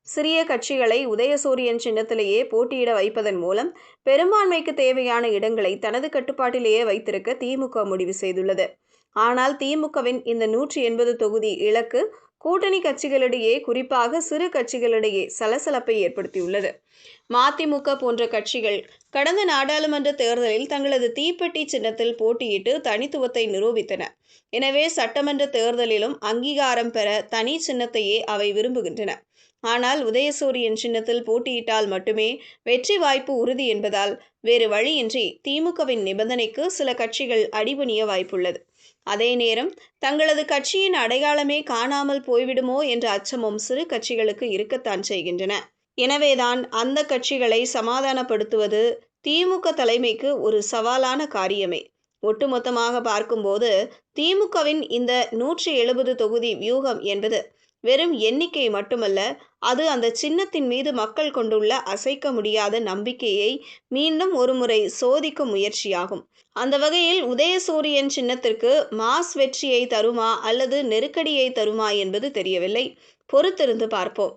சிறிய கட்சிகளை உதயசூரியன் சின்னத்திலேயே போட்டியிட வைப்பதன் மூலம் பெரும்பான்மைக்கு தேவையான இடங்களை தனது கட்டுப்பாட்டிலேயே வைத்திருக்க திமுக முடிவு செய்துள்ளது. ஆனால் திமுகவின் இந்த 180 தொகுதி இலக்கு கூட்டணி கட்சிகளிடையே, குறிப்பாக சிறு கட்சிகளிடையே சலசலப்பை ஏற்படுத்தியுள்ளது. மதிமுக போன்ற கட்சிகள் கடந்த நாடாளுமன்ற தேர்தலில் தங்களது தீப்பெட்டி சின்னத்தில் போட்டியிட்டு தனித்துவத்தை நிரூபித்தன. எனவே சட்டமன்ற தேர்தலிலும் அங்கீகாரம் பெற தனி சின்னத்தையே அவை விரும்புகின்றன. ஆனால் உதயசூரியன் சின்னத்தில் போட்டியிட்டால் மட்டுமே வெற்றி வாய்ப்பு உறுதி என்பதால் வேறு வழியின்றி திமுகவின் நிபந்தனைக்கு சில கட்சிகள் அடிபணிய வாய்ப்புள்ளது. அதே நேரம் தங்களது கட்சியின் அடையாளமே காணாமல் போய்விடுமோ என்ற அச்சமும் சிறு கட்சிகளுக்கு இருக்கத்தான் செய்கின்றன. எனவேதான் அந்த கட்சிகளை சமாதானப்படுத்துவது திமுக தலைமைக்கு ஒரு சவாலான காரியமே. ஒட்டுமொத்தமாக பார்க்கும்போது திமுகவின் இந்த 170 தொகுதி வியூகம் என்பது வெறும் எண்ணிக்கை மட்டுமல்ல, அது அந்த சின்னத்தின் மீது மக்கள் கொண்டுள்ள அசைக்க முடியாத நம்பிக்கையை மீண்டும் ஒருமுறை சோதிக்கும் முயற்சியாகும். அந்த வகையில் உதயசூரியன் சின்னத்திற்கு மாஸ் வெற்றியை தருமா அல்லது நெருக்கடியை தருமா என்பது தெரியவில்லை. பொறுத்திருந்து பார்ப்போம்.